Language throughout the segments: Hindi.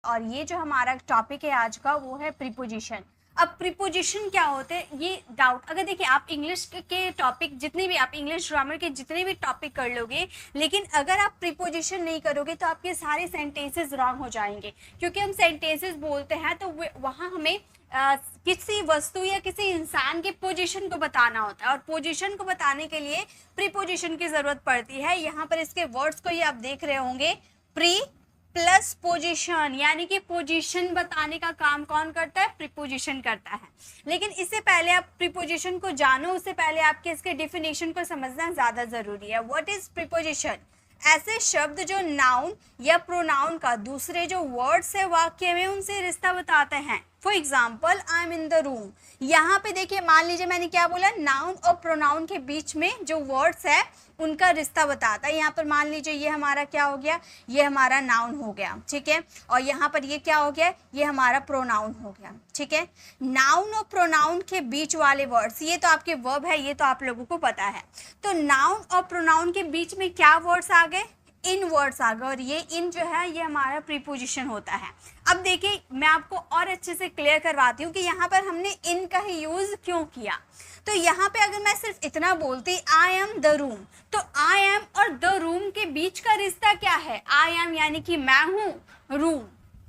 और ये जो हमारा टॉपिक है आज का वो है प्रीपोजिशन। अब प्रीपोजिशन क्या होते हैं ये डाउट, अगर देखिए आप इंग्लिश के टॉपिक जितने भी, आप इंग्लिश ग्रामर के जितने भी टॉपिक कर लोगे, लेकिन अगर आप प्रीपोजिशन नहीं करोगे तो आपके सारे सेंटेंसेस रॉन्ग हो जाएंगे। क्योंकि हम सेंटेंसेस बोलते हैं तो वहाँ हमें किसी वस्तु या किसी इंसान के पोजीशन को बताना होता है, और पोजीशन को बताने के लिए प्रीपोजिशन की जरूरत पड़ती है। यहाँ पर इसके वर्ड्स को ये आप देख रहे होंगे, प्री प्लस पोजीशन, यानी कि पोजीशन बताने का काम कौन करता है? प्रीपोजिशन करता है। लेकिन इससे पहले आप प्रीपोजिशन को जानो, उससे पहले आपके इसके डिफिनेशन को समझना ज्यादा जरूरी है। What is preposition? ऐसे शब्द जो नाउन या प्रोनाउन का दूसरे जो वर्ड्स है वाक्य में उनसे रिश्ता बताते हैं। For example, I am in the room. यहाँ पे देखिए, मान लीजिए मैंने क्या बोला, नाउन और प्रोनाउन के बीच में जो वर्ड्स है उनका रिश्ता बताता है। यहाँ पर मान लीजिए ये हमारा क्या हो गया, ये हमारा नाउन हो गया, ठीक है, और यहाँ पर ये क्या हो गया, ये हमारा प्रोनाउन हो गया, ठीक है। नाउन और प्रोनाउन के बीच वाले वर्ड्स, ये तो आपके वर्ब है, ये तो आप लोगों को पता है। तो नाउन और प्रोनाउन के बीच में क्या वर्ड्स आ गए? इन वर्ड्स आ गए, और ये इन जो है ये हमारा प्रीपोजिशन होता है। अब देखिए मैं आपको और अच्छे से क्लियर करवाती हूँ कि यहाँ पर हमने इन का ही यूज क्यों किया। तो यहाँ पे अगर मैं सिर्फ इतना बोलती आई एम द रूम, तो आई एम और द रूम के बीच का रिश्ता क्या है? आई एम यानी कि मैं हूँ, रूम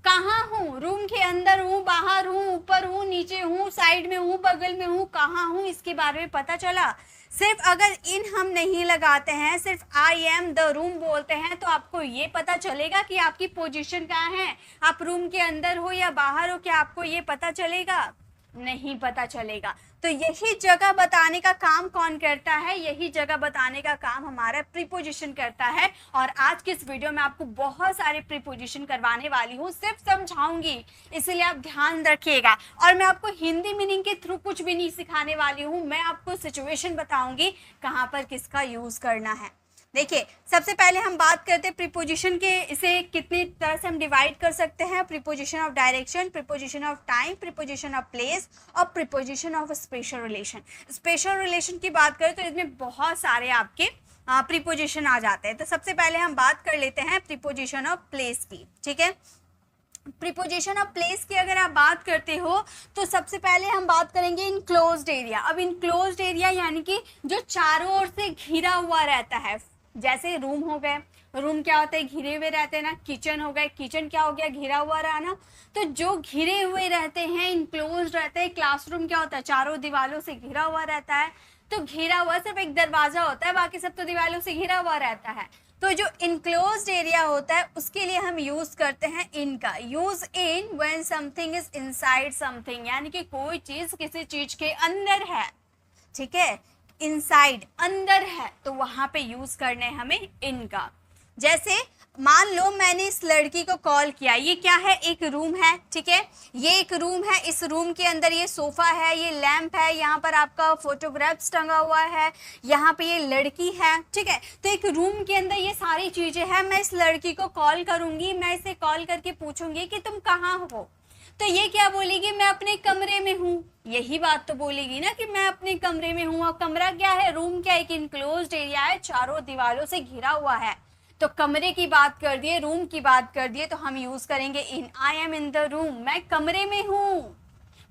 कहाँ हूँ? रूम के अंदर हूँ, बाहर हूँ, ऊपर हूँ, नीचे हूँ, साइड में हूँ, बगल में हूँ, कहाँ हूँ, इसके बारे में पता चला। सिर्फ अगर इन हम नहीं लगाते हैं, सिर्फ आई एम द रूम बोलते हैं, तो आपको ये पता चलेगा कि आपकी पोजीशन कहाँ है, आप रूम के अंदर हो या बाहर हो, क्या आपको ये पता चलेगा? नहीं पता चलेगा। तो यही जगह बताने का काम कौन करता है? यही जगह बताने का काम हमारा प्रीपोजिशन करता है। और आज की इस वीडियो में आपको बहुत सारे प्रीपोजिशन करवाने वाली हूँ, सिर्फ समझाऊंगी, इसलिए आप ध्यान रखिएगा। और मैं आपको हिंदी मीनिंग के थ्रू कुछ भी नहीं सिखाने वाली हूँ, मैं आपको सिचुएशन बताऊंगी कहाँ पर किसका यूज करना है। देखिए, सबसे पहले हम बात करते हैं प्रीपोजिशन के, इसे कितनी तरह से हम डिवाइड कर सकते हैं। Preposition of direction, preposition of time, preposition of place और preposition of special relation. Special relation की बात करें तो इसमें बहुत सारे आपके प्रीपोजिशन आ जाते हैं। तो सबसे पहले हम बात कर लेते हैं प्रीपोजिशन ऑफ प्लेस की, ठीक है। प्रीपोजिशन ऑफ प्लेस की अगर आप बात करते हो तो सबसे पहले हम बात करेंगे इनक्लोज्ड एरिया। अब इनक्लोज्ड एरिया यानी कि जो चारों ओर से घिरा हुआ रहता है, जैसे रूम हो गए, रूम क्या होते हैं? घिरे हुए रहते हैं ना। किचन हो गए, किचन क्या हो गया? घिरा हुआ रहा ना। तो जो घिरे हुए रहते हैं, इनक्लोज्ड रहते हैं। क्लासरूम क्या होता है? चारों दीवारों से घिरा हुआ रहता है। तो घिरा हुआ सिर्फ एक दरवाजा होता है, बाकी सब तो दीवारों से घिरा हुआ रहता है। तो जो इनक्लोज्ड एरिया होता है उसके लिए हम यूज करते हैं इन का। Use in when something is inside something, यानी कि कोई चीज किसी चीज के अंदर है, ठीक है, इनसाइड अंदर है, तो वहां पे यूज करने हमें इनका। जैसे मान लो मैंने इस लड़की को कॉल किया, ये क्या है? एक रूम है, ठीक है, ये एक रूम है। इस रूम के अंदर ये सोफा है, ये लैंप है, यहाँ पर आपका फोटोग्राफ्स टंगा हुआ है, यहाँ पे ये लड़की है, ठीक है। तो एक रूम के अंदर ये सारी चीजें हैं। मैं इस लड़की को कॉल करूंगी, मैं इसे कॉल करके पूछूंगी कि तुम कहाँ हो, तो ये क्या बोलेगी? मैं अपने कमरे में हूँ। यही बात तो बोलेगी ना कि मैं अपने कमरे में हूँ। और कमरा क्या है? रूम क्या है? एक इनक्लोज्ड एरिया है, चारों दीवारों से घिरा हुआ है। तो कमरे की बात कर दिए, रूम की बात कर दिए, तो हम यूज करेंगे in. I am in the room, मैं कमरे में हूँ,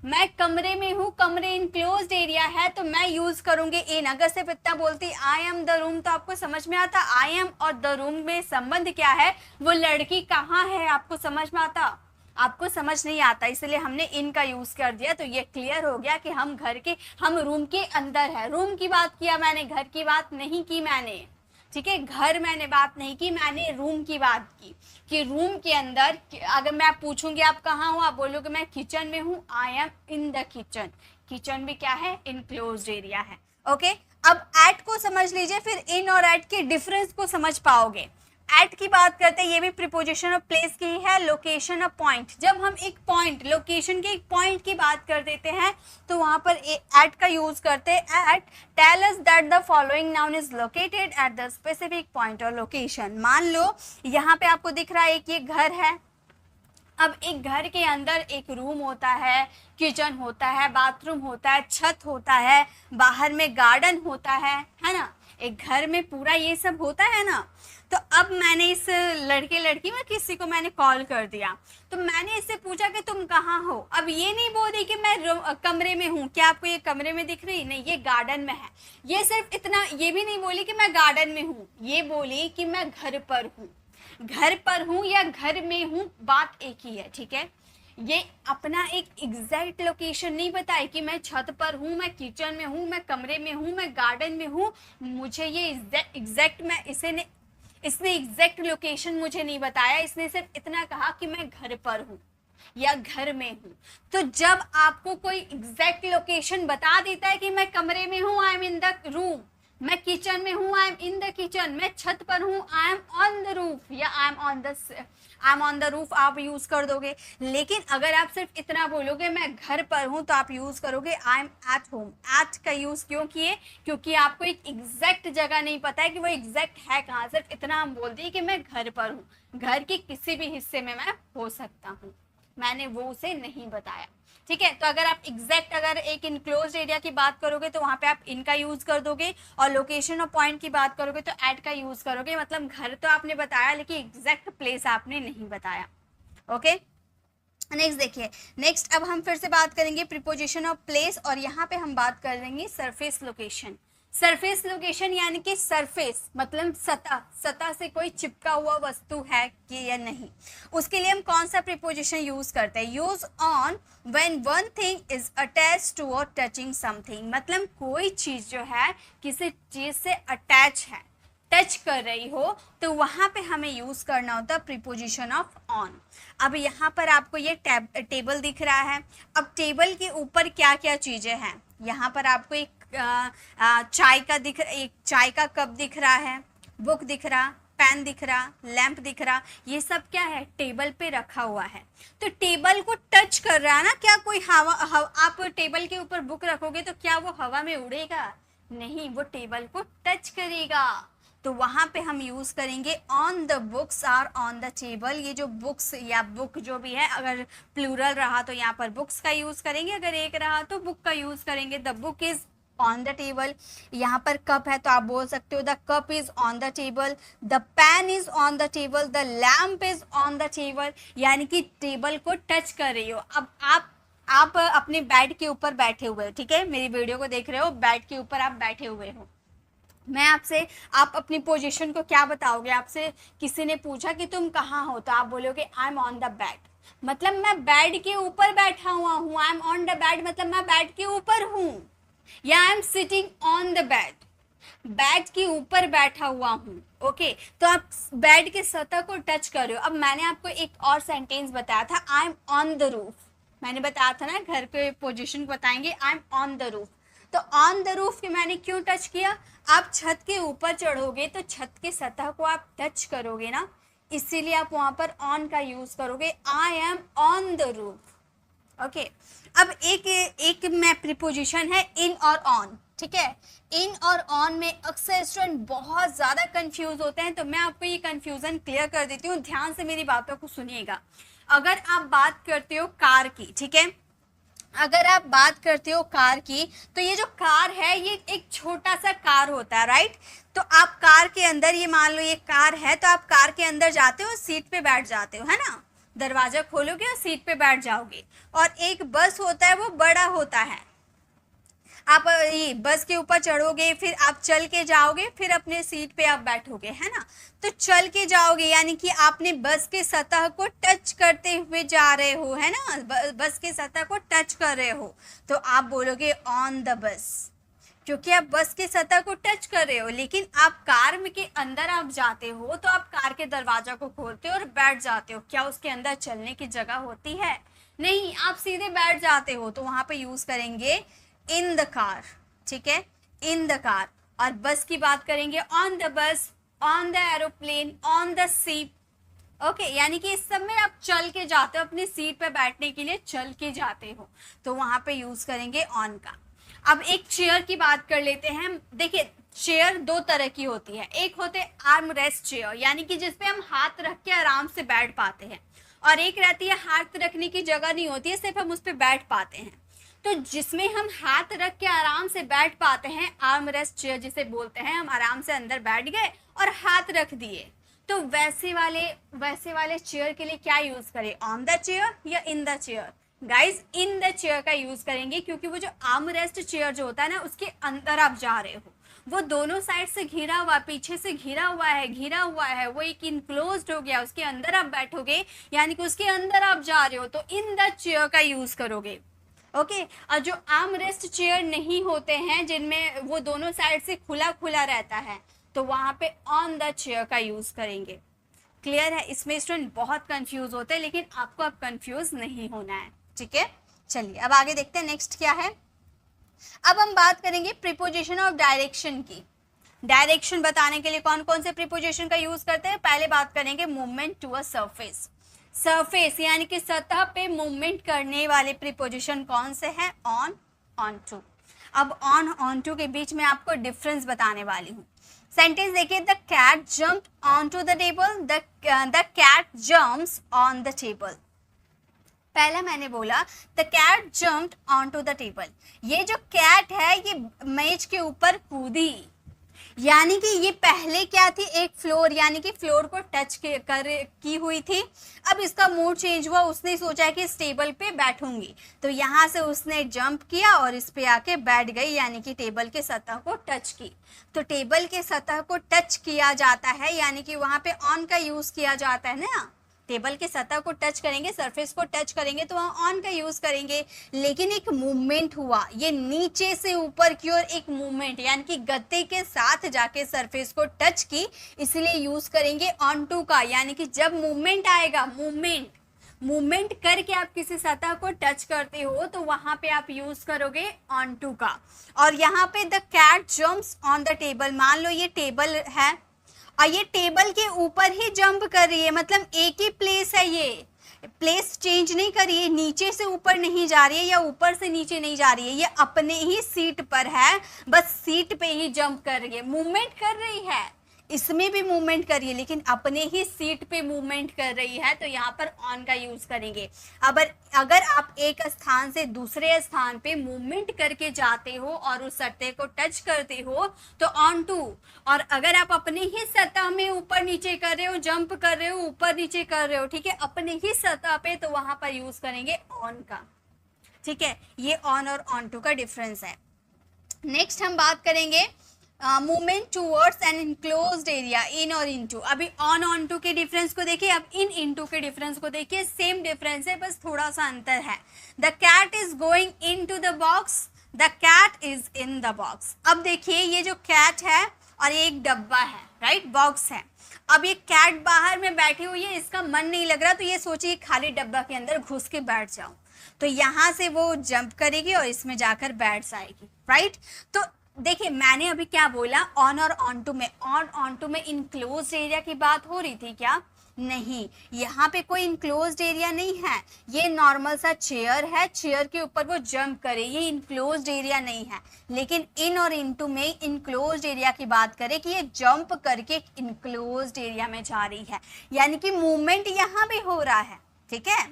मैं कमरे में हूँ। कमरे इनक्लोज्ड एरिया है तो मैं यूज करूंगी इन। अगर सिर्फ इतना बोलती आई एम द रूम तो आपको समझ में आता आई एम और द रूम में संबंध क्या है, वो लड़की कहाँ है, आपको समझ में आता? आपको समझ नहीं आता, इसलिए हमने इन का यूज कर दिया। तो ये क्लियर हो गया कि हम रूम के अंदर है। रूम की बात किया मैंने, घर की बात नहीं की मैंने, ठीक है, घर मैंने बात नहीं की, मैंने रूम की बात की कि रूम के अंदर। अगर मैं पूछूंगी आप कहाँ हो, आप बोलोगे मैं किचन में हूँ, I am in the kitchen. Kitchen भी क्या है? इनक्लोज्ड एरिया है, ओके। अब एट को समझ लीजिए, फिर इन और एट के डिफरेंस को समझ पाओगे। एट की बात करते हैं, ये भी प्रीपोजिशन ऑफ प्लेस की ही है। लोकेशन ऑफ पॉइंट, जब हम एक पॉइंट, लोकेशन के एक पॉइंट की बात कर देते हैं तो वहां पर एट का यूज करते हैं। At tell us that the following noun is located at the specific point और लोकेशन। मान लो यहाँ पे आपको दिख रहा है कि ये घर है। अब एक घर के अंदर एक रूम होता है, किचन होता है, बाथरूम होता है, छत होता है, बाहर में गार्डन होता है ना। एक घर में पूरा ये सब होता है ना। तो अब मैंने इस लड़के लड़की में किसी को मैंने कॉल कर दिया, तो मैंने इससे पूछा कि तुम कहाँ हो। अब ये नहीं बोल रही कि मैं कमरे में हूँ, क्या आपको ये कमरे में दिख रही, नहीं ये गार्डन में है। ये सिर्फ इतना, ये भी नहीं बोली कि मैं गार्डन में हूँ, ये बोली कि मैं घर पर हूँ। घर पर हूँ या घर में हूँ, बात एक ही है, ठीक है। ये अपना एक एग्जैक्ट लोकेशन नहीं बताई कि मैं छत पर हूँ, मैं किचन में हूँ, मैं कमरे में हूँ, मैं गार्डन में हूँ। मुझे ये एग्जैक्ट, मैं इसने एग्जैक्ट लोकेशन मुझे नहीं बताया, इसने सिर्फ इतना कहा कि मैं घर पर हूँ या घर में हूँ। तो जब आपको कोई एग्जैक्ट लोकेशन बता देता है कि मैं कमरे में हूँ, I am in the room, मैं किचन में हूँ, I am in the kitchen, मैं छत पर हूँ, I am on the roof, या I am on the roof आप यूज कर दोगे। लेकिन अगर आप सिर्फ इतना बोलोगे मैं घर पर हूँ, तो आप यूज करोगे I am at home. At का यूज क्यों किए, क्योंकि आपको एक एग्जैक्ट जगह नहीं पता है कि वो एग्जैक्ट है कहाँ, सिर्फ इतना हम बोल दिए कि मैं घर पर हूँ, घर के किसी भी हिस्से में मैं हो सकता हूँ, मैंने वो उसे नहीं बताया, ठीक है। तो अगर आप एग्जैक्ट, अगर एक इनक्लोज्ड एरिया की बात करोगे तो वहां पे आप इनका यूज कर दोगे, और लोकेशन और पॉइंट की बात करोगे तो एट का यूज करोगे। मतलब घर तो आपने बताया लेकिन एग्जैक्ट प्लेस आपने नहीं बताया। ओके, नेक्स्ट देखिए, नेक्स्ट अब हम फिर से बात करेंगे प्रीपोजिशन ऑफ प्लेस, और यहाँ पे हम बात कर देंगे सरफेस लोकेशन। सरफेस लोकेशन यानी कि सरफेस मतलब सतह, सतह से कोई चिपका हुआ वस्तु है कि या नहीं, उसके लिए हम कौन सा प्रीपोजिशन यूज करते हैं, use on when one thing is attach to और टचिंग समथिंग। मतलब कोई चीज जो है किसी चीज से अटैच है, टच कर रही हो, तो वहां पे हमें यूज करना होता है प्रीपोजिशन ऑफ ऑन। अब यहाँ पर आपको ये टेबल दिख रहा है, अब टेबल के ऊपर क्या क्या चीजें हैं, यहाँ पर आपको एक चाय का एक चाय का कप दिख रहा है, बुक दिख रहा, पेन दिख रहा, लैंप दिख रहा, ये सब क्या है, टेबल पे रखा हुआ है। तो टेबल को टच कर रहा है ना, क्या कोई हवा आप टेबल के ऊपर बुक रखोगे तो क्या वो हवा में उड़ेगा, नहीं, वो टेबल को टच करेगा। तो वहां पे हम यूज करेंगे on the books are on the table. ये जो बुक्स या बुक जो भी है, अगर प्लूरल रहा तो यहाँ पर बुक्स का यूज करेंगे, अगर एक रहा तो बुक का यूज करेंगे। The book is on the table. यहाँ पर कप है तो आप बोल सकते हो the cup is on the table, the pen is on the table, the lamp is on the table, यानी कि टेबल को टच कर रही हो। अब आप अपने बेड के ऊपर बैठे हुए हो, ठीक है, मेरी वीडियो को देख रहे हो, बेड के ऊपर आप बैठे हुए हो, मैं आपसे, आप अपनी पोजीशन को क्या बताओगे, आपसे किसी ने पूछा कि तुम कहाँ हो, तो आप बोलोगे आई एम ऑन द बेड, मतलब मैं बेड के ऊपर बैठा हुआ हूँ। I am on the bed मतलब मैं बेड के ऊपर हूँ, या I am sitting on the bed, bed के ऊपर बैठा हुआ हूँ। ओके, तो आप बेड के सतह को टच कर रहे हो। अब मैंने आपको एक और सेंटेंस बताया था, आई एम ऑन द रूफ, मैंने बताया था ना घर के पोजीशन बताएंगे, आई एम ऑन द रूफ। तो ऑन द रूफ के मैंने क्यों टच किया, आप छत के ऊपर चढ़ोगे तो छत के सतह को आप टच करोगे ना, इसीलिए आप वहां पर ऑन का यूज करोगे, I am on the roof. Okay, अब एक मैं प्रीपोजिशन है इन और ऑन, ठीक है। इन और ऑन में अक्सर स्टूडेंट बहुत ज्यादा कंफ्यूज होते हैं, तो मैं आपको ये कंफ्यूजन क्लियर कर देती हूँ, ध्यान से मेरी बातों को सुनिएगा। अगर आप बात करते हो कार की, ठीक है, अगर आप बात करते हो कार की, तो ये जो कार है ये एक छोटा सा कार होता है, राइट। तो आप कार के अंदर, ये मान लो ये कार है, तो आप कार के अंदर जाते हो, सीट पे बैठ जाते हो, है ना, दरवाजा खोलोगे और सीट पे बैठ जाओगे। और एक बस होता है, वो बड़ा होता है, आप ये बस के ऊपर चढ़ोगे, फिर आप चल के जाओगे, फिर अपने सीट पे आप बैठोगे, है ना। तो चल के जाओगे यानी कि आपने बस के सतह को टच करते हुए जा रहे हो, है ना, बस के सतह को टच कर रहे हो, तो आप बोलोगे ऑन द बस, क्योंकि आप बस के सतह को टच कर रहे हो। लेकिन आप कार में के अंदर आप जाते हो तो आप कार के दरवाजा को खोलते हो और बैठ जाते हो, क्या उसके अंदर चलने की जगह होती है, नहीं, आप सीधे बैठ जाते हो। तो वहां पे यूज करेंगे इन द कार, ठीक है, इन द कार। और बस की बात करेंगे on the bus, on the aeroplane, on the seat. Okay, यानी कि इस सब में आप चल के जाते हो, अपनी सीट पे बैठने के लिए चल के जाते हो, तो वहां पे यूज करेंगे ऑन का। अब एक चेयर की बात कर लेते हैं। देखिए, चेयर दो तरह की होती है, एक होते आर्म रेस्ट चेयर, यानी कि जिसपे हम हाथ रख के आराम से बैठ पाते हैं, और एक रहती है हाथ रखने की जगह नहीं होती है, सिर्फ हम उस पर बैठ पाते हैं। तो जिसमें हम हाथ रख के आराम से बैठ पाते हैं, आर्म रेस्ट चेयर जिसे बोलते हैं, हम आराम से अंदर बैठ गए और हाथ रख दिए, तो वैसे वाले चेयर के लिए क्या यूज करें, ऑन द चेयर या in the chair? Guys in the chair का यूज करेंगे, क्योंकि वो जो आर्म रेस्ट चेयर जो होता है ना, उसके अंदर आप जा रहे हो, वो दोनों साइड से घिरा हुआ, पीछे से घिरा हुआ है, वो एक इनक्लोज्ड हो गया, उसके अंदर आप बैठोगे, यानी कि उसके अंदर आप जा रहे हो, तो इन द चेयर का यूज करोगे। ओके और जो आर्म रेस्ट चेयर नहीं होते हैं, जिनमें वो दोनों साइड से खुला खुला रहता है, तो वहां पे ऑन द चेयर का यूज करेंगे। क्लियर है? इसमें स्टूडेंट बहुत कंफ्यूज होते हैं, लेकिन आपको अब कंफ्यूज नहीं होना है, ठीक है। चलिए अब आगे देखते हैं नेक्स्ट क्या है। अब हम बात करेंगे प्रीपोजिशन ऑफ डायरेक्शन की। डायरेक्शन बताने के लिए कौन कौन से प्रीपोजिशन का यूज करते हैं? पहले बात करेंगे movement to a surface. Surface यानी कि सतह पे मूवमेंट करने वाले प्रीपोजिशन कौन से हैं? On, on to. अब ऑन, ऑन टू के बीच में आपको डिफरेंस बताने वाली हूँ। सेंटेंस देखिए, the cat jumped on to the table, the cat jumps on the table. पहला मैंने बोला the cat jumped on to the table, ये जो कैट है ये मेज के ऊपर कूदी, यानी कि ये पहले क्या थी, एक फ्लोर, यानी कि फ्लोर को टच की हुई थी। अब इसका मूड चेंज हुआ, उसने सोचा कि इस टेबल पे बैठूंगी, तो यहाँ से उसने जंप किया और इस पे आके बैठ गई, यानी कि टेबल के सतह को टच की। तो टेबल के सतह को टच किया जाता है, यानी कि वहाँ पे ऑन का यूज किया जाता है ना। टेबल के सतह को टच करेंगे, सरफेस को टच करेंगे, तो वहाँ ऑन का यूज करेंगे। लेकिन एक मूवमेंट हुआ, ये नीचे से ऊपर की ओर एक मूवमेंट, यानी कि गति के साथ जाके सरफेस को टच की, इसलिए यूज करेंगे ऑन टू का। यानी कि जब मूवमेंट आएगा, मूवमेंट करके आप किसी सतह को टच करते हो, तो वहां पे आप यूज करोगे ऑन टू का। और यहाँ पे the cat jumps on the table, मान लो ये टेबल है और ये टेबल के ऊपर ही जंप कर रही है, मतलब एक ही प्लेस है, ये प्लेस चेंज नहीं कर रही है, नीचे से ऊपर नहीं जा रही है या ऊपर से नीचे नहीं जा रही है, ये अपने ही सीट पर है, बस सीट पे ही जंप कर रही है। मूवमेंट कर रही है, इसमें भी मूवमेंट कर रही है, लेकिन अपने ही सीट पे मूवमेंट कर रही है, तो यहाँ पर ऑन का यूज करेंगे। अगर आप एक स्थान से दूसरे स्थान पे मूवमेंट करके जाते हो और उस सतह को टच करते हो, तो ऑन टू। और अगर आप अपने ही सतह में ऊपर नीचे कर रहे हो, जंप कर रहे हो, ऊपर नीचे कर रहे हो, ठीक है, अपने ही सतह पे, तो वहां पर यूज करेंगे ऑन का, ठीक है। ये ऑन और ऑन टू का डिफरेंस है। नेक्स्ट हम बात करेंगे movement towards an enclosed area, in और इनटू। अभी ऑन, ऑन टू के डिफरेंस को देखिए, अब इन इनटू के डिफरेंस को देखिए, सेम डिफरेंस है, बस थोड़ा सा अंतर है। The cat is going in to the box, the cat is in the box. अब देखिए, ये जो कैट है और एक डब्बा है, राइट, बॉक्स है। अब ये कैट बाहर में बैठी हुई है, इसका मन नहीं लग रहा, तो ये सोचिए खाली डब्बा के अंदर घुस के बैठ जाऊं, तो यहाँ से वो जंप करेगी और इसमें जाकर बैठ जाएगी, राइट। तो देखिए, मैंने अभी क्या बोला, ऑन और ऑन टू में, ऑन टू में इनक्लोज्ड एरिया की बात हो रही थी क्या? नहीं, यहाँ पे कोई इनक्लोज्ड एरिया नहीं है, ये नॉर्मल सा चेयर है, चेयर के ऊपर वो जंप करे, ये इनक्लोज्ड एरिया नहीं है। लेकिन इन और इनटू में इनक्लोज्ड एरिया की बात करें कि ये जंप करके इनक्लोज्ड एरिया में जा रही है, यानी कि मूवमेंट यहाँ पे हो रहा है, ठीक है।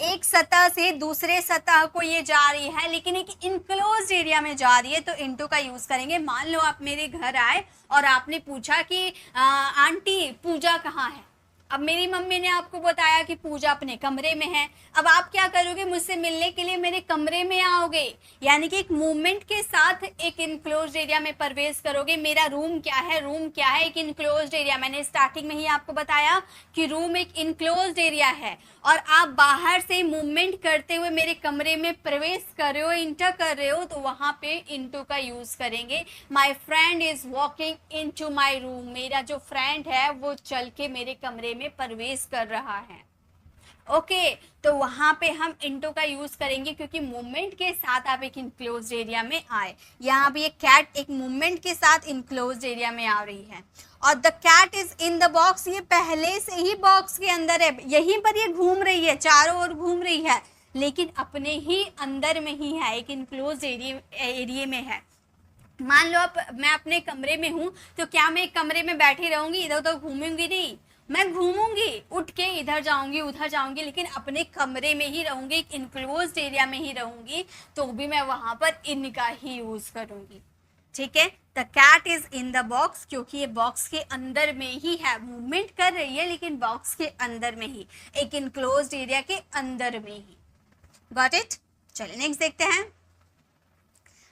एक सतह से दूसरे सतह को ये जा रही है, लेकिन एक इनक्लोज्ड एरिया में जा रही है, तो इनटू का यूज करेंगे। मान लो आप मेरे घर आए और आपने पूछा कि आंटी पूजा कहाँ है। अब मेरी मम्मी ने आपको बताया कि पूजा अपने कमरे में है। अब आप क्या करोगे, मुझसे मिलने के लिए मेरे कमरे में आओगे, यानी कि एक मूवमेंट के साथ एक इनक्लोज्ड एरिया में प्रवेश करोगे। मेरा रूम क्या है, रूम क्या है, एक इनक्लोज्ड एरिया। मैंने स्टार्टिंग में ही आपको बताया कि रूम एक इनक्लोज्ड एरिया है, और आप बाहर से मूवमेंट करते हुए मेरे कमरे में प्रवेश कर रहे हो, इंटर कर रहे हो, तो वहां पे इनटू का यूज करेंगे। My friend is walking into my room, मेरा जो फ्रेंड है वो चल के मेरे कमरे में प्रवेश कर रहा है। ओके, तो वहां पे हम इनटू का यूज करेंगे, क्योंकि मूवमेंट के साथ आप एक इनक्लोज्ड एरिया में आए। यहाँ भी एक कैट एक मूवमेंट के साथ इनक्लोज्ड एरिया में आ रही है। और the cat is in the box, ये पहले से ही बॉक्स के अंदर है, यहीं पर ये घूम रही है, चारों ओर घूम रही है, लेकिन अपने ही अंदर में ही है, एक इनक्लोज्ड एरिया में है। मान लो मैं अपने कमरे में हूँ, तो क्या मैं एक कमरे में बैठी रहूंगी, इधर उधर घूमूंगी नहीं, मैं घूमूंगी, उठ के इधर जाऊंगी उधर जाऊंगी, लेकिन अपने कमरे में ही रहूंगी, एक इनक्लोज्ड एरिया में ही रहूंगी, तो भी मैं वहां पर इन का ही यूज करूंगी। ठीक है, the cat is in the box, क्योंकि ये बॉक्स के अंदर में ही है, मूवमेंट कर रही है लेकिन बॉक्स के अंदर में ही, एक इनक्लोज्ड एरिया के अंदर में ही। Got it? चलिए नेक्स्ट देखते हैं।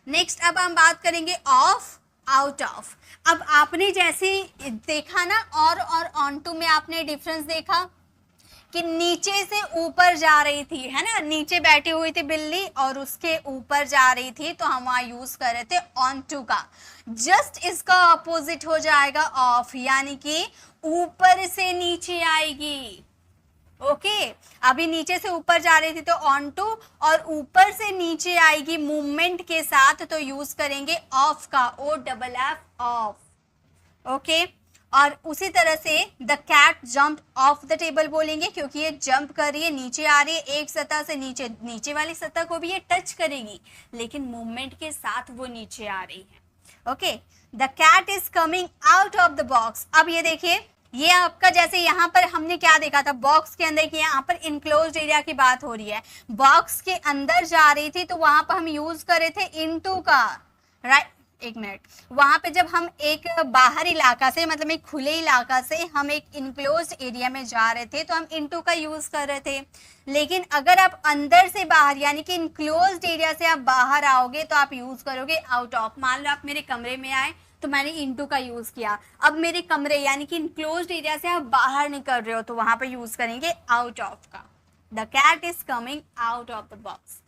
नेक्स्ट अब हम बात करेंगे ऑफ, आउट ऑफ। अब आपने जैसे देखा ना, और ऑन टू में आपने डिफरेंस देखा कि नीचे से ऊपर जा रही थी, है ना, नीचे बैठी हुई थी बिल्ली और उसके ऊपर जा रही थी, तो हम वहां यूज कर रहे थे ऑन टू का। जस्ट इसका ऑपोजिट हो जाएगा ऑफ, यानी कि ऊपर से नीचे आएगी। ओके, अभी नीचे से ऊपर जा रही थी तो ऑन टू, और ऊपर से नीचे आएगी मूवमेंट के साथ, तो यूज करेंगे ऑफ का, OFF, ऑफ। ओके, और उसी तरह से the cat jump off the table बोलेंगे, क्योंकि ये जंप कर रही है, नीचे आ रही है, एक सतह से नीचे, नीचे वाली सतह को भी ये टच करेगी, लेकिन मूवमेंट के साथ वो नीचे आ रही है। Okay, the cat is coming out of the box. अब ये देखिए, ये आपका जैसे यहाँ पर हमने क्या देखा था, बॉक्स के अंदर की, यहाँ पर इनक्लोज्ड एरिया की बात हो रही है, बॉक्स के अंदर जा रही थी, तो वहां पर हम यूज कर रहे थे इनटू का, राइट। एक मिनट, वहां पे जब हम एक बाहर इलाका से, मतलब एक खुले इलाका से हम एक इनक्लोज्ड एरिया में जा रहे थे, तो हम इनटू का यूज कर रहे थे। लेकिन अगर आप अंदर से बाहर, यानी कि इनक्लोज्ड एरिया से आप बाहर आओगे, तो आप यूज करोगे आउट ऑफ। मान लो आप मेरे कमरे में आए, तो मैंने इनटू का यूज किया। अब मेरे कमरे यानी कि इनक्लोज्ड एरिया से आप बाहर निकल रहे हो, तो वहां पर यूज करेंगे आउट ऑफ का। The cat is coming out of the box,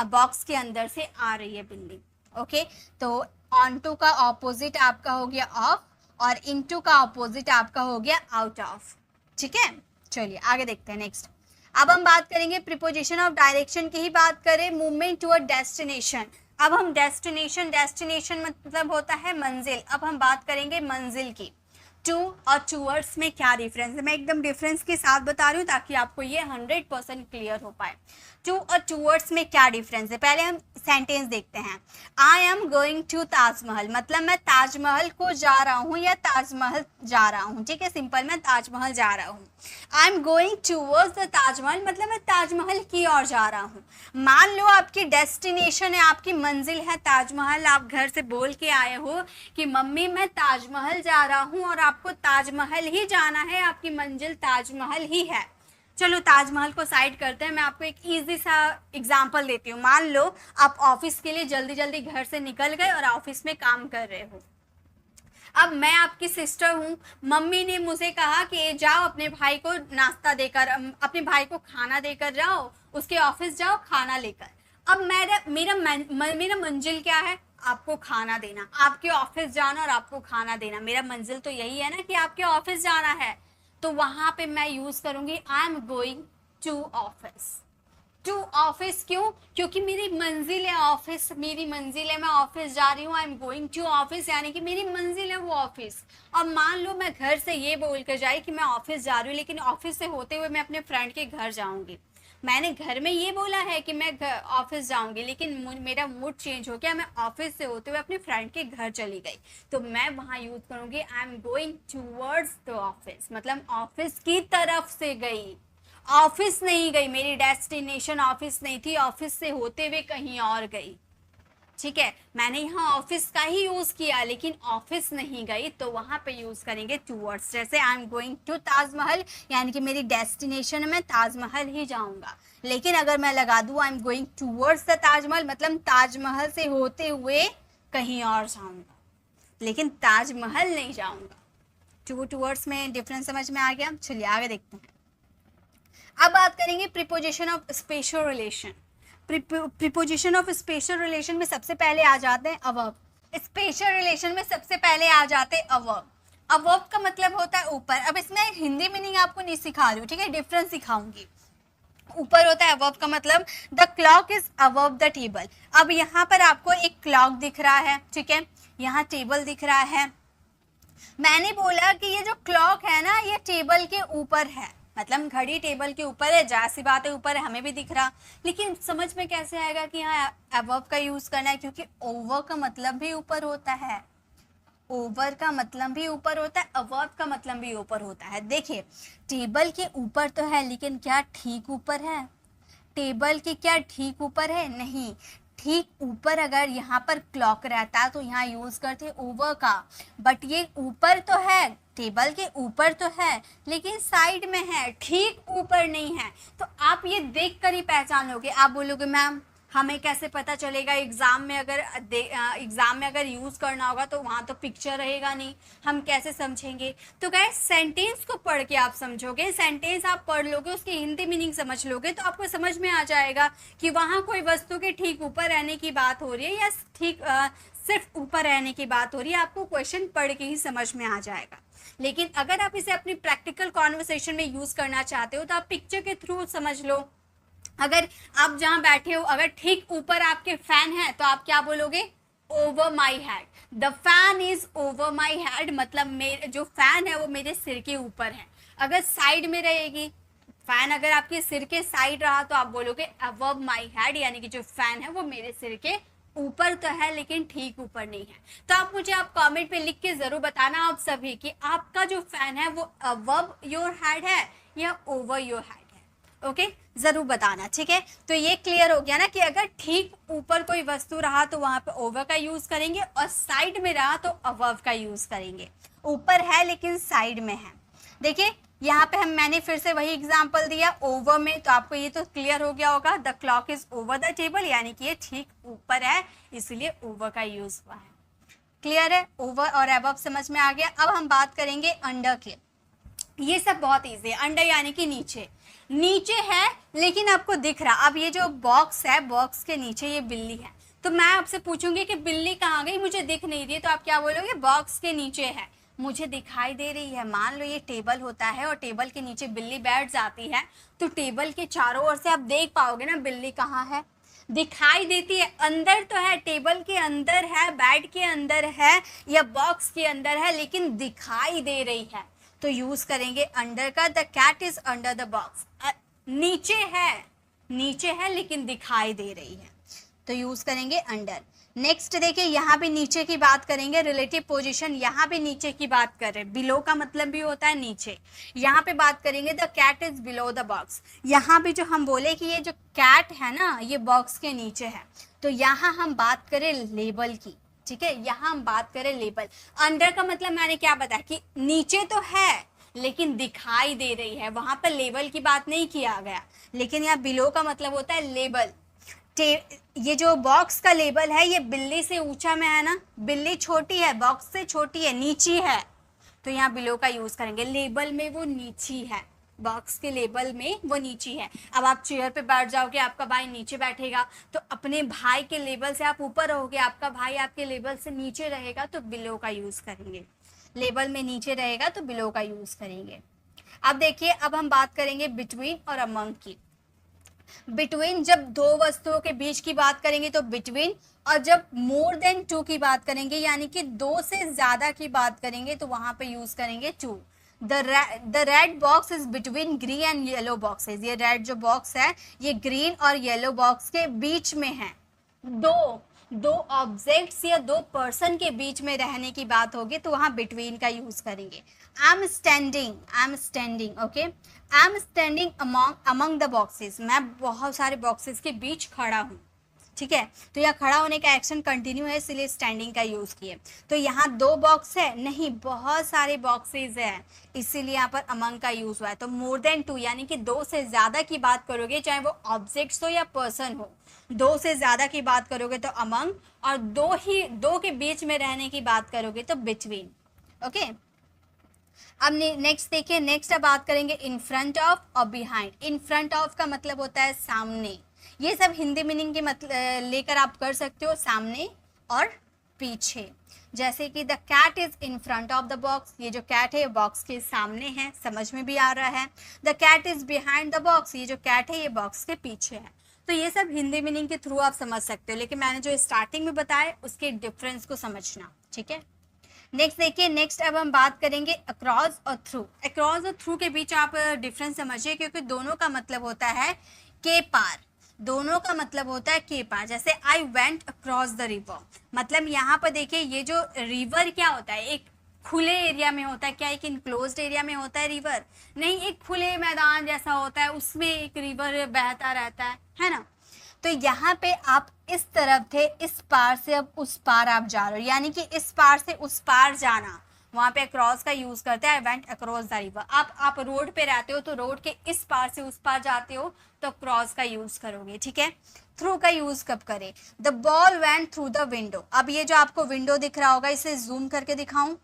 box के अंदर से आ रही है बिल्ली। ओके, तो ऑन टू का ऑपोजिट आपका हो गया ऑफ, और इनटू का ऑपोजिट आपका हो गया आउट ऑफ। ठीक है, चलिए आगे देखते हैं नेक्स्ट। अब हम बात करेंगे प्रीपोजिशन ऑफ डायरेक्शन की ही बात करें, मूवमेंट टुवर्ड डेस्टिनेशन। अब हम डेस्टिनेशन मतलब होता है मंजिल। अब हम बात करेंगे मंजिल की। टू और टूवर्ड्स में क्या डिफरेंस है, मैं एकदम डिफरेंस के साथ बता रही हूँ ताकि आपको ये 100% क्लियर हो पाए। टू और टूवर्ड्स में क्या डिफरेंस है, पहले हम सेंटेंस देखते हैं। I am going to Taj Mahal, मतलब मैं ताजमहल को जा रहा हूँ या ताजमहल जा रहा हूँ। ठीक है, सिंपल, मैं ताजमहल जा रहा हूँ। I am going towards the Taj Mahal, मतलब मैं ताजमहल की ओर जा रहा हूँ। मान लो आपकी डेस्टिनेशन है, आपकी मंजिल है ताजमहल, आप घर से बोल के आए हो कि मम्मी मैं ताजमहल जा रहा हूँ, और आपको ताजमहल ही जाना है, आपकी मंजिल ताजमहल ही है। चलो ताजमहल को साइड करते हैं, मैं आपको एक इजी सा एग्जांपल देती हूँ। मान लो आप ऑफिस के लिए जल्दी जल्दी घर से निकल गए और ऑफिस में काम कर रहे हो। अब मैं आपकी सिस्टर हूँ, मम्मी ने मुझे कहा कि जाओ अपने भाई को नाश्ता देकर, अपने भाई को खाना देकर जाओ, उसके ऑफिस जाओ खाना लेकर। अब मेरा मंजिल क्या है, आपको खाना देना, आपके ऑफिस जाना और आपको खाना देना। मेरा मंजिल तो यही है ना कि आपके ऑफिस जाना है, तो वहां पे मैं यूज करूंगी I am going to office. To office क्यों, क्योंकि मेरी मंजिल है ऑफिस, मेरी मंजिल है, मैं ऑफिस जा रही हूँ, I am going to office, यानी कि मेरी मंजिल है वो ऑफिस। और मान लो मैं घर से ये बोल कर जाए कि मैं ऑफिस जा रही हूँ, लेकिन ऑफिस से होते हुए मैं अपने फ्रेंड के घर जाऊंगी। मैंने घर में ये बोला है कि मैं ऑफिस जाऊंगी, लेकिन मेरा मूड चेंज हो गया, मैं ऑफिस से होते हुए अपने फ्रेंड के घर चली गई, तो मैं वहां यूज करूंगी I am going towards the office, मतलब ऑफिस की तरफ से गई, ऑफिस नहीं गई, मेरी डेस्टिनेशन ऑफिस नहीं थी, ऑफिस से होते हुए कहीं और गई। ठीक है, मैंने यहाँ ऑफिस का ही यूज किया, लेकिन ऑफिस नहीं गई, तो वहां पे यूज करेंगे टूवर्ड्स। जैसे I am going to Taj Mahal, यानी कि मेरी डेस्टिनेशन में ताजमहल ही जाऊंगा, लेकिन अगर मैं लगा दूं आई am going towards the Taj Mahal, मतलब ताजमहल से होते हुए कहीं और जाऊंगा, लेकिन ताजमहल नहीं जाऊंगा। टूवर्ड्स में डिफरेंस समझ में आ गया। चलिए आगे देखते हैं। अब बात करेंगे preposition of special relation. Preposition of special relation में सबसे पहले आ जाते हैं अवर्ब। स्पेशल रिलेशन में सबसे पहले आ जाते हैं अवर्ब। अवर्ब का मतलब होता है ऊपर। अब इसमें हिंदी मीनिंग आपको नहीं सिखा रही हूँ, ठीक है, डिफरेंस सिखाऊंगी। ऊपर होता है अवर्ब का मतलब the clock is above the table. अब यहाँ पर आपको एक क्लॉक दिख रहा है, ठीक है, यहाँ टेबल दिख रहा है। मैंने बोला कि ये जो क्लॉक है ना, ये टेबल के ऊपर है, मतलब घड़ी टेबल के ऊपर है, जाहिर बात है ऊपर है, हमें भी दिख रहा, लेकिन समझ में कैसे आएगा कि यहाँ अबव का यूज करना है, क्योंकि ओवर का मतलब भी ऊपर होता है। ओवर का मतलब भी ऊपर होता है, अबव का मतलब भी ऊपर होता है। देखिए टेबल के ऊपर तो है, लेकिन क्या ठीक ऊपर है? टेबल के क्या ठीक ऊपर है? नहीं। ठीक ऊपर अगर यहाँ पर क्लॉक रहता तो यहाँ यूज करते ओवर का, बट ये ऊपर तो है, टेबल के ऊपर तो है, लेकिन साइड में है, ठीक ऊपर नहीं है। तो आप ये देख कर ही पहचान लोगे। आप बोलोगे मैम हमें कैसे पता चलेगा? एग्जाम में अगर यूज करना होगा तो वहां तो पिक्चर रहेगा नहीं, हम कैसे समझेंगे? तो गाइस सेंटेंस को पढ़ के आप समझोगे, सेंटेंस आप पढ़ लोगे, उसकी हिंदी मीनिंग समझ लोगे, तो आपको समझ में आ जाएगा कि वहां कोई वस्तु के ठीक ऊपर रहने की बात हो रही है या ठीक सिर्फ ऊपर रहने की बात हो रही है। आपको क्वेश्चन पढ़ के ही समझ में आ जाएगा। लेकिन अगर आप इसे अपनी प्रैक्टिकल कॉन्वर्सेशन में यूज करना चाहते हो तो आप पिक्चर के थ्रू समझ लो। अगर आप जहां बैठे हो, अगर ठीक ऊपर आपके फैन है तो आप क्या बोलोगे? Over my head, the fan is over my head, मतलब मेरे जो फैन है वो मेरे सिर के ऊपर है। अगर साइड में रहेगी, फैन अगर आपके सिर के साइड रहा तो आप बोलोगे अबव माई हेड, यानी कि जो फैन है वो मेरे सिर के ऊपर तो है लेकिन ठीक ऊपर नहीं है। तो आप मुझे आप कमेंट पे लिख के जरूर बताना आप सभी कि आपका जो फैन है वो अबव योर हेड है या ओवर योर हेड है। ओके, जरूर बताना, ठीक है। तो ये क्लियर हो गया ना कि अगर ठीक ऊपर कोई वस्तु रहा तो वहां पे ओवर का यूज करेंगे और साइड में रहा तो अबव का यूज करेंगे। ऊपर है लेकिन साइड में है। देखिए यहाँ पे मैंने फिर से वही एग्जांपल दिया ओवर में, तो आपको ये तो क्लियर हो गया होगा, the clock is over the table, यानी कि ये ठीक ऊपर है इसलिए ओवर का यूज हुआ है। क्लियर है? ओवर और अबव समझ में आ गया। अब हम बात करेंगे अंडर के। ये सब बहुत ईजी है। अंडर यानी कि नीचे, नीचे है लेकिन आपको दिख रहा। अब ये जो बॉक्स है, बॉक्स के नीचे ये बिल्ली है, तो मैं आपसे पूछूंगी कि बिल्ली कहाँ गई, मुझे दिख नहीं रही है, तो आप क्या बोलोगे? बॉक्स के नीचे है, मुझे दिखाई दे रही है। मान लो ये टेबल होता है और टेबल के नीचे बिल्ली बैठ जाती है, तो टेबल के चारों ओर से आप देख पाओगे ना बिल्ली कहाँ है, दिखाई देती है। अंदर तो है, टेबल के अंदर है, बेड के अंदर है या बॉक्स के अंदर है, लेकिन दिखाई दे रही है, तो यूज करेंगे अंडर का। The cat is under the box, नीचे है, नीचे है लेकिन दिखाई दे रही है, तो यूज करेंगे अंडर। नेक्स्ट देखिए यहाँ भी नीचे की बात करेंगे, रिलेटिव पोजीशन, यहाँ भी नीचे की बात कर रहे हैं। बिलो का मतलब भी होता है नीचे। यहाँ पे बात करेंगे the cat is below the box, यहाँ भी जो हम बोले कि ये जो कैट है ना ये बॉक्स के नीचे है, तो यहाँ हम बात करें लेबल की, ठीक है, यहाँ हम बात करें लेबल। अंडर का मतलब मैंने क्या बताया कि नीचे तो है लेकिन दिखाई दे रही है, वहां पर लेबल की बात नहीं किया गया। लेकिन यहाँ बिलो का मतलब होता है लेबल। ये जो बॉक्स का लेबल है ये बिल्ली से ऊंचा में है ना, बिल्ली छोटी है, बॉक्स से छोटी है, नीची है, तो यहाँ बिलो का यूज करेंगे। लेबल में वो नीची है, बॉक्स के लेबल में वो नीची है। अब आप चेयर पे बैठ जाओगे, आपका भाई नीचे बैठेगा, तो अपने भाई के लेवल से आप ऊपर रहोगे, आपका भाई आपके लेवल से नीचे रहेगा, तो बिलो का यूज करेंगे। लेबल में नीचे रहेगा तो बिलो का यूज करेंगे। अब देखिए, अब हम बात करेंगे बिटवीन और अमंग की। बिटवीन जब दो वस्तुओं के बीच की बात करेंगे तो बिटवीन, और जब मोर देन टू की बात करेंगे यानी कि दो से ज्यादा की बात करेंगे तो वहां पे यूज करेंगे to. The red box is between green and yellow boxes, ये रेड जो बॉक्स है ये ग्रीन और येलो बॉक्स के बीच में है। दो ऑब्जेक्ट्स या दो पर्सन के बीच में रहने की बात होगी तो वहां बिटवीन का यूज करेंगे। I am standing, okay, I am standing among the boxes, मैं बहुत सारे बॉक्सेस के बीच खड़ा हूँ, ठीक है। तो यहाँ खड़ा होने का एक्शन कंटिन्यू है इसलिए स्टैंडिंग का यूज किए। तो यहाँ दो बॉक्स है नहीं, बहुत सारे बॉक्सेस है इसीलिए यहाँ पर अमंग का यूज हुआ है। तो मोर देन टू यानी कि दो से ज्यादा की बात करोगे, चाहे वो ऑब्जेक्ट्स हो या पर्सन हो, दो से ज्यादा की बात करोगे तो अमंग, और दो के बीच में रहने की बात करोगे तो बिटवीन। ओके, अब नेक्स्ट देखिए, नेक्स्ट अब बात करेंगे इन फ्रंट ऑफ और बिहाइंड। इन फ्रंट ऑफ का मतलब होता है सामने, ये सब हिंदी मीनिंग के मतलब लेकर आप कर सकते हो, सामने और पीछे। जैसे कि the cat is in front of the box, ये जो कैट है बॉक्स के सामने है, समझ में भी आ रहा है। The cat is behind the box, ये जो कैट है ये बॉक्स के पीछे है। तो ये सब हिंदी मीनिंग के थ्रू आप समझ सकते हो, लेकिन मैंने जो स्टार्टिंग में बताया उसके डिफरेंस को समझना, ठीक है। नेक्स्ट देखिए, नेक्स्ट अब हम बात करेंगे अक्रॉस और थ्रू। अक्रॉस और थ्रू के बीच आप डिफरेंस समझिए, क्योंकि दोनों का मतलब होता है के पार। दोनों का मतलब होता है के पार। जैसे I went across the river, मतलब यहाँ पर देखिए ये जो रिवर क्या होता है, एक खुले एरिया में होता है। क्या एक इनक्लोज्ड एरिया में होता है रिवर? नहीं, एक खुले मैदान जैसा होता है, उसमें एक रिवर बहता रहता है ना। तो यहाँ पे आप इस तरफ थे, इस पार से अब उस पार आप जा रहे हो, यानी कि इस पार से उस पार जाना, वहां पे अक्रॉस का यूज करते हैं। I went across the river. आप रोड पे रहते हो तो रोड के इस पार से उस पार जाते हो तो क्रॉस का यूज करोगे, ठीक है। थ्रू का यूज कब करें? The ball went through the window. अब ये जो आपको विंडो दिख रहा होगा, इसे जूम करके दिखाऊं।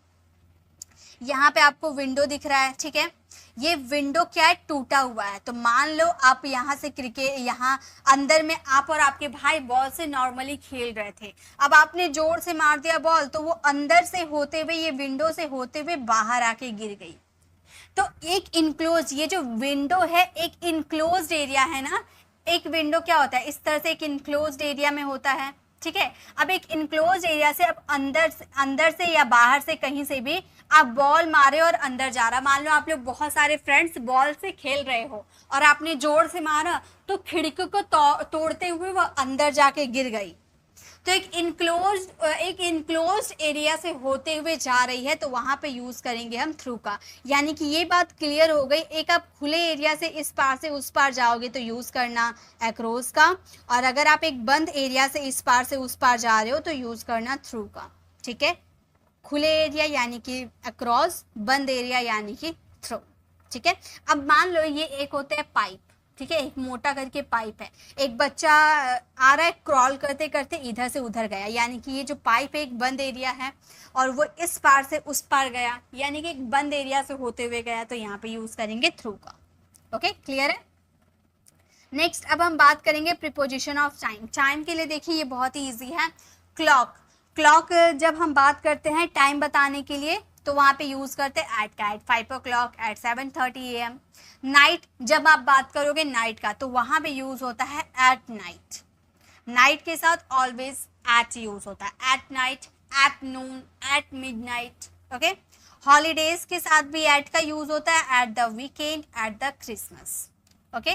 यहाँ पे आपको विंडो दिख रहा है, ठीक है। ये विंडो क्या है? टूटा हुआ है। तो मान लो आप यहाँ से क्रिकेट, यहाँ अंदर में आप और आपके भाई बॉल से नॉर्मली खेल रहे थे, अब आपने जोर से मार दिया बॉल, तो वो अंदर से होते हुए, ये विंडो से होते हुए बाहर आके गिर गई। तो एक इनक्लोज, ये जो विंडो है एक इनक्लोज्ड एरिया है ना। एक विंडो क्या होता है? इस तरह से एक इनक्लोज्ड एरिया में होता है, ठीक है। अब एक इनक्लोज एरिया से अब अंदर से या बाहर से कहीं से भी आप बॉल मारे और अंदर जा रहा। मान लो आप लोग बहुत सारे फ्रेंड्स बॉल से खेल रहे हो और आपने जोर से मारा तो खिड़की को तोड़ते हुए वो अंदर जाके गिर गई। तो एक इनक्लोज्ड एरिया से होते हुए जा रही है, तो वहां पे यूज करेंगे हम थ्रू का। यानी कि ये बात क्लियर हो गई। एक आप खुले एरिया से इस पार से उस पार जाओगे तो यूज करना अक्रॉस का, और अगर आप एक बंद एरिया से इस पार से उस पार जा रहे हो तो यूज करना थ्रू का, ठीक है। खुले एरिया यानी कि अक्रॉस, बंद एरिया यानी कि थ्रू, ठीक है। अब मान लो ये एक होता है पाइप, ठीक है, एक मोटा करके पाइप है। एक बच्चा आ रहा है, क्रॉल करते करते इधर से उधर गया, यानी कि ये जो पाइप है एक बंद एरिया है और वो इस पार से उस पार गया, यानी कि एक बंद एरिया से होते हुए गया, तो यहाँ पे यूज करेंगे थ्रू का। ओके, क्लियर है। नेक्स्ट अब हम बात करेंगे प्रीपोजिशन ऑफ टाइम। टाइम के लिए देखिए ये बहुत ही ईजी है। क्लॉक, क्लॉक जब हम बात करते हैं टाइम बताने के लिए तो वहां पे यूज करते हैं एट का, eight 5 o'clock, eight 7:30 AM। Night जब आप बात करोगे नाइट का तो वहां पे यूज होता है एट नाइट। नाइट के साथ ऑलवेज एट यूज होता है, at night, at noon, at midnight. Okay, holidays के साथ भी एट का यूज होता है, at the weekend, at the Christmas. Okay,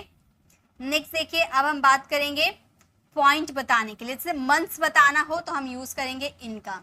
next देखिए अब हम बात करेंगे पॉइंट बताने के लिए। जैसे मंथ्स बताना हो तो हम यूज करेंगे इनका।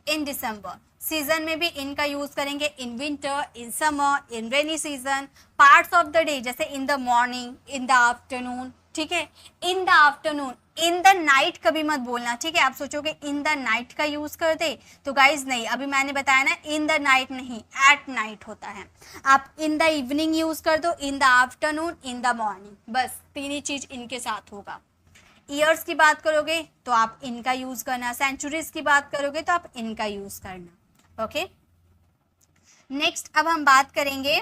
इन दिसंबर, सीजन में भी इनका यूज करेंगे, in winter, in summer, in rainy season. Parts of the day जैसे in the morning, in the afternoon, ठीक है। In the afternoon, in the night कभी मत बोलना, ठीक है। आप सोचोगे इन द नाइट का यूज कर दे, तो गाइज नहीं, अभी मैंने बताया ना इन द नाइट नहीं, एट नाइट होता है। आप इन द इवनिंग यूज कर दो, in the afternoon, in the morning, बस तीन ही चीज इनके साथ होगा। ईयर्स की बात करोगे तो आप इनका यूज करना, सेंचुरीज की बात करोगे तो आप इनका यूज करना। ओके, नेक्स्ट अब हम बात करेंगे,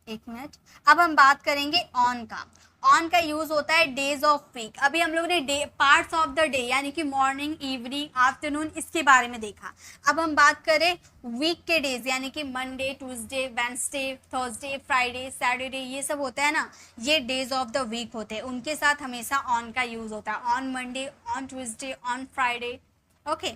एक मिनट, अब हम बात करेंगे ऑन का। ऑन का यूज होता है डेज ऑफ वीक। अभी हम लोगों ने day, parts of the day यानी कि मॉर्निंग, इवनिंग, आफ्टरनून, इसके बारे में देखा। अब हम बात करें वीक के डेज यानी कि Monday, Tuesday, Wednesday, Thursday, Friday, Saturday, ये सब होता है ना, ये डेज ऑफ द वीक होते हैं, उनके साथ हमेशा ऑन का यूज होता है। On Monday, on Tuesday, on Friday. Okay,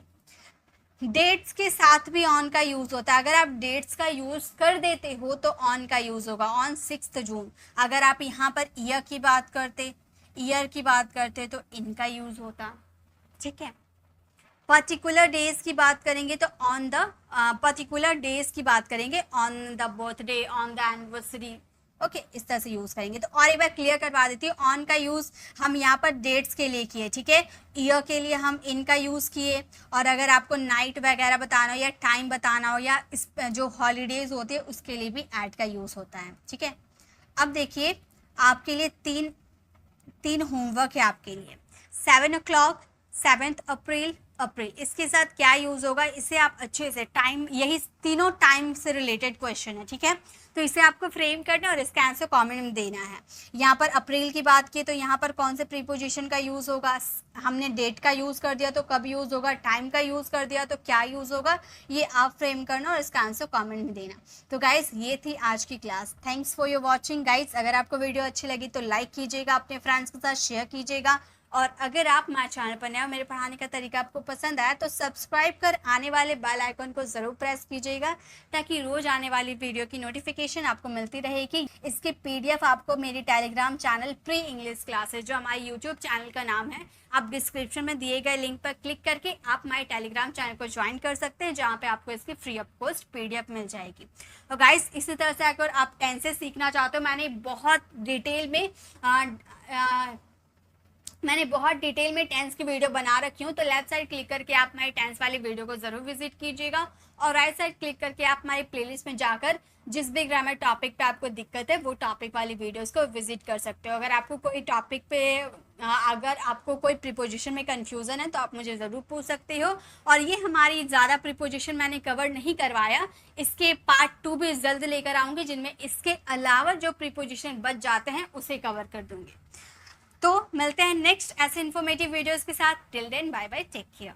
dates के साथ भी ऑन का यूज होता है। अगर आप डेट्स का यूज कर देते हो तो ऑन का यूज होगा, ऑन 6 जून। अगर आप यहाँ पर ईयर की बात करते तो इनका यूज होता, ठीक है। पर्टिकुलर डेज की बात करेंगे तो ऑन द, पर्टिकुलर डेज की बात करेंगे on the birthday, on the anniversary. Okay, इस तरह से यूज करेंगे। तो और एक बार क्लियर करवा देती हूँ, ऑन का यूज हम यहाँ पर डेट्स के लिए किए, ठीक है। ईयर के लिए हम इनका यूज किए, और अगर आपको नाइट वगैरह बताना हो या टाइम बताना हो या इस जो हॉलीडेज होते हैं उसके लिए भी एट का यूज होता है, ठीक है। अब देखिए आपके लिए तीन होमवर्क है आपके लिए। 7 o'clock, 7 अप्रैल, इसके साथ क्या यूज होगा, इसे आप अच्छे से टाइम, यही तीनों टाइम से रिलेटेड क्वेश्चन है, ठीक है। तो इसे आपको फ्रेम करना और इसका आंसर कमेंट में देना है। यहाँ पर अप्रैल की बात की तो यहाँ पर कौन से प्रीपोजिशन का यूज होगा, हमने डेट का यूज कर दिया तो कब यूज होगा, टाइम का यूज कर दिया तो क्या यूज होगा, ये आप फ्रेम करना और इसका आंसर कमेंट में देना। तो गाइज ये थी आज की class. Thanks for your watching guys. अगर आपको वीडियो अच्छी लगी तो लाइक कीजिएगा, अपने फ्रेंड्स के साथ शेयर कीजिएगा और अगर आप हमारे चैनल पर नए हो, मेरे पढ़ाने का तरीका आपको पसंद आया तो सब्सक्राइब कर आने वाले बेल आइकन को ज़रूर प्रेस कीजिएगा, ताकि रोज़ आने वाली वीडियो की नोटिफिकेशन आपको मिलती रहेगी। इसके PDF आपको मेरी Telegram channel pre English classes, जो हमारे यूट्यूब चैनल का नाम है, आप डिस्क्रिप्शन में दिए गए लिंक पर क्लिक करके आप हमारे टेलीग्राम चैनल को ज्वाइन कर सकते हैं, जहाँ पे आपको इसकी फ्री ऑफ कॉस्ट PDF मिल जाएगी। और गाइस, इसी तरह से अगर आप टेंसेस सीखना चाहते हो, मैंने बहुत डिटेल में टेंस की वीडियो बना रखी हूँ, तो लेफ्ट साइड क्लिक करके आप हमारी टेंस वाली वीडियो को ज़रूर विजिट कीजिएगा, और राइट साइड क्लिक करके आप हमारी प्लेलिस्ट में जाकर जिस भी ग्रामर टॉपिक पे आपको दिक्कत है वो टॉपिक वाली वीडियोस को विजिट कर सकते हो। अगर आपको कोई टॉपिक पे अगर आपको कोई प्रीपोजिशन में कंफ्यूजन है तो आप मुझे ज़रूर पूछ सकते हो। और ये हमारी ज़्यादा प्रीपोजिशन मैंने कवर नहीं करवाया, इसके पार्ट 2 भी जल्द लेकर आऊँगी, जिनमें इसके अलावा जो प्रीपोजिशन बच जाते हैं उसे कवर कर दूँगी। तो मिलते हैं नेक्स्ट ऐसे इन्फॉर्मेटिव वीडियोज़ के साथ। Till then bye bye, take care.